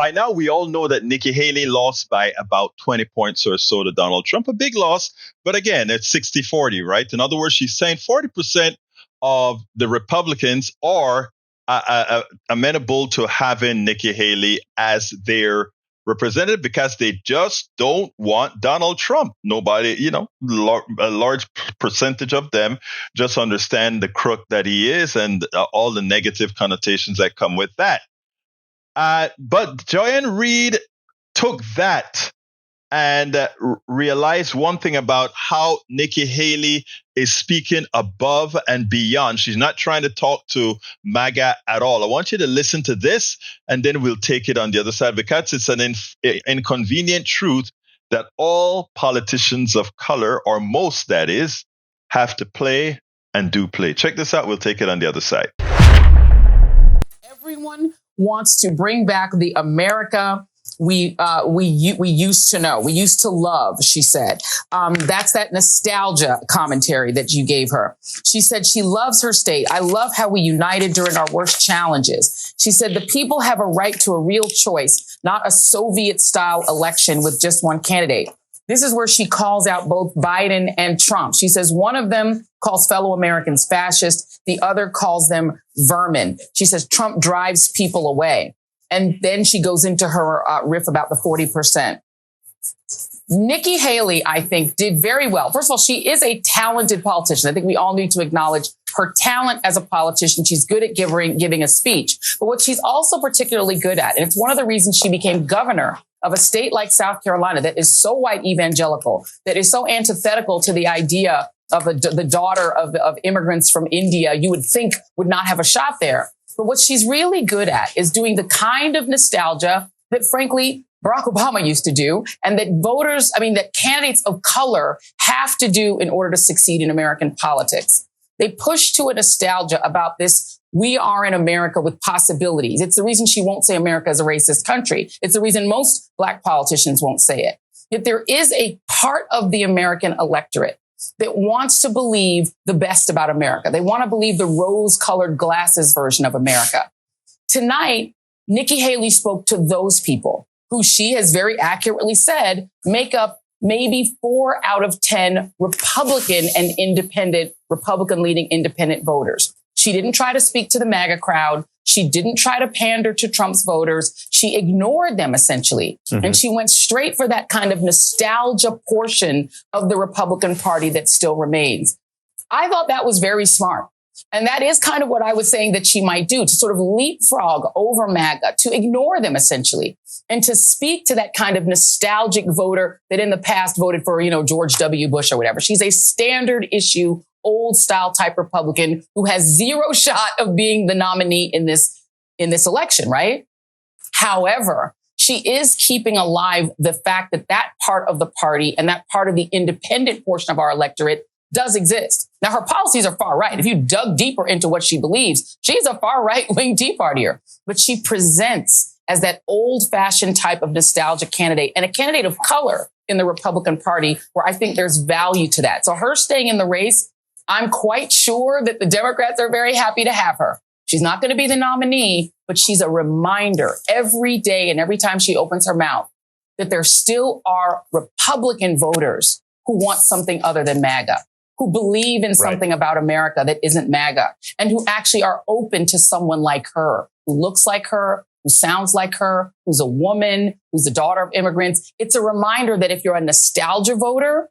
by now, we all know that Nikki Haley lost by about 20 points or so to Donald Trump. A big loss, but again, it's 60-40, right? In other words, she's saying 40% of the Republicans are amenable to having Nikki Haley as their representative because they just don't want Donald Trump. Nobody, a large percentage of them just understand the crook that he is and all the negative connotations that come with that. But Joy-Ann Reid took that and realized one thing about how Nikki Haley is speaking above and beyond. She's not trying to talk to MAGA at all. I want you to listen to this, and then we'll take it on the other side, because it's an inconvenient truth that all politicians of color, or most that is, have to play and do play. Check this out. We'll take it on the other side. Everyone wants to bring back the America we used to know, we used to love, she said. That's that nostalgia commentary that you gave her. She said she loves her state. I love how we united during our worst challenges. She said the people have a right to a real choice, not a Soviet-style election with just one candidate. This is where she calls out both Biden and Trump. She says one of them calls fellow Americans fascist. The other calls them vermin. She says Trump drives people away. And then she goes into her riff about the 40%. Nikki Haley, I think, did very well. First of all, she is a talented politician. I think we all need to acknowledge her talent as a politician. She's good at giving a speech. But what she's also particularly good at, and it's one of the reasons she became governor of a state like South Carolina that is so white evangelical, that is so antithetical to the idea of the daughter of immigrants from India, you would think would not have a shot there. But what she's really good at is doing the kind of nostalgia that, frankly, Barack Obama used to do, and that candidates of color have to do in order to succeed in American politics. They push to a nostalgia about this. We are in America with possibilities. It's the reason she won't say America is a racist country. It's the reason most Black politicians won't say it. Yet there is a part of the American electorate that wants to believe the best about America. They want to believe the rose-colored glasses version of America. Tonight, Nikki Haley spoke to those people who she has very accurately said make up maybe 4 out of 10 Republican and Republican-leaning independent voters. She didn't try to speak to the MAGA crowd. She didn't try to pander to Trump's voters. She ignored them, essentially. Mm-hmm. And she went straight for that kind of nostalgia portion of the Republican Party that still remains. I thought that was very smart. And that is kind of what I was saying that she might do, to sort of leapfrog over MAGA, to ignore them, essentially, and to speak to that kind of nostalgic voter that in the past voted for, George W. Bush or whatever. She's a standard issue, old style type Republican who has zero shot of being the nominee in this election, right? However, she is keeping alive the fact that that part of the party and that part of the independent portion of our electorate does exist. Now, her policies are far right. If you dug deeper into what she believes, she's a far right-wing Tea Partier. But she presents as that old-fashioned type of nostalgia candidate, and a candidate of color in the Republican Party, where I think there's value to that. So her staying in the race, I'm quite sure that the Democrats are very happy to have her. She's not going to be the nominee, but she's a reminder every day and every time she opens her mouth that there still are Republican voters who want something other than MAGA, who believe in something about America that isn't MAGA, and who actually are open to someone like her, who looks like her, who sounds like her, who's a woman, who's the daughter of immigrants. It's a reminder that if you're a nostalgia voter,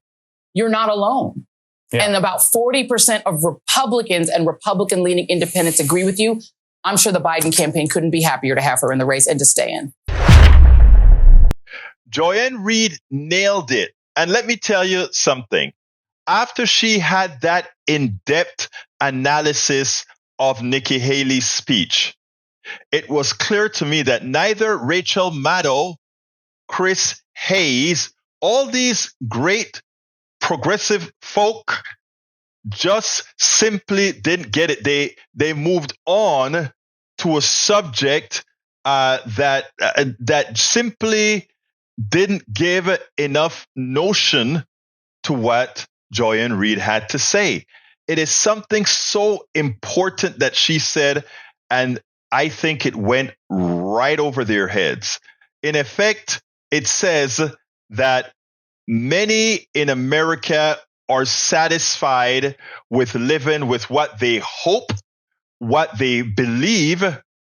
you're not alone. Yeah. And about 40% of Republicans and Republican-leaning independents agree with you. I'm sure the Biden campaign couldn't be happier to have her in the race and to stay in. Joy-Ann Reid nailed it. And let me tell you something. After she had that in-depth analysis of Nikki Haley's speech, it was clear to me that neither Rachel Maddow, Chris Hayes, all these great progressive folk just simply didn't get it. They moved on to a subject that simply didn't give enough notion to what Joy-Ann Reid had to say. It is something so important that she said, and I think it went right over their heads. in effect, it says that many in America are satisfied with living with what they hope, what they believe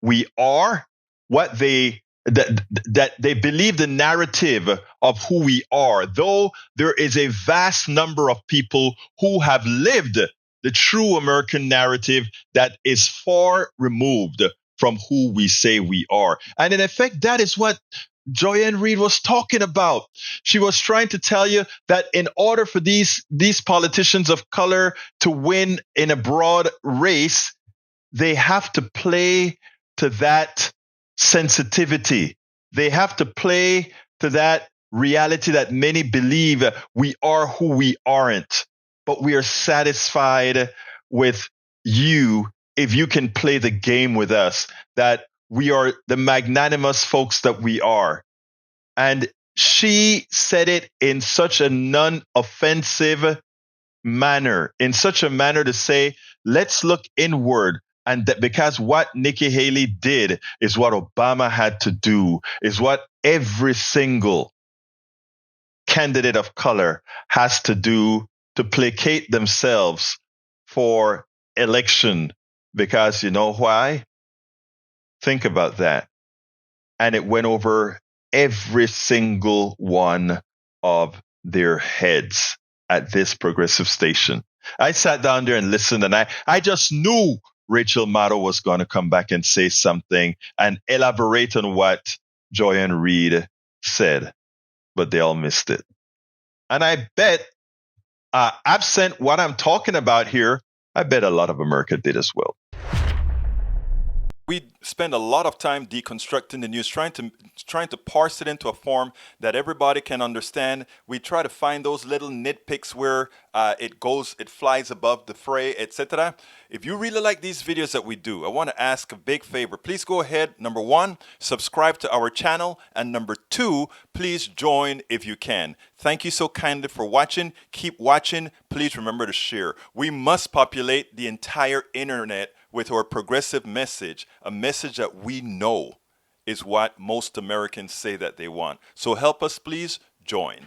we are, what that they believe the narrative of who we are, though there is a vast number of people who have lived the true American narrative that is far removed from who we say we are. And in effect, that is what Joy-Ann Reid was talking about. She was trying to tell you that in order for these politicians of color to win in a broad race, they have to play to that sensitivity. They have to play to that reality that many believe we are who we aren't, but we are satisfied with you if you can play the game with us, that we are the magnanimous folks that we are. And she said it in such a non-offensive manner, in such a manner to say, let's look inward. And that because what Nikki Haley did is what Obama had to do, is what every single candidate of color has to do to placate themselves for election. Because you know why? Think about that. And it went over every single one of their heads at this progressive station. I sat down there and listened, and I just knew Rachel Maddow was going to come back and say something and elaborate on what Joy-Ann Reid said, but they all missed it. And I bet, absent what I'm talking about here, I bet a lot of America did as well. We spend a lot of time deconstructing the news, trying to parse it into a form that everybody can understand. We try to find those little nitpicks where it flies above the fray, etc. If you really like these videos that we do, I want to ask a big favor. Please go ahead, number one, subscribe to our channel, and number two, please join if you can. Thank you so kindly for watching. Keep watching. Please remember to share. We must populate the entire internet with our progressive message, a message that we know is what most Americans say that they want. So help us, please join.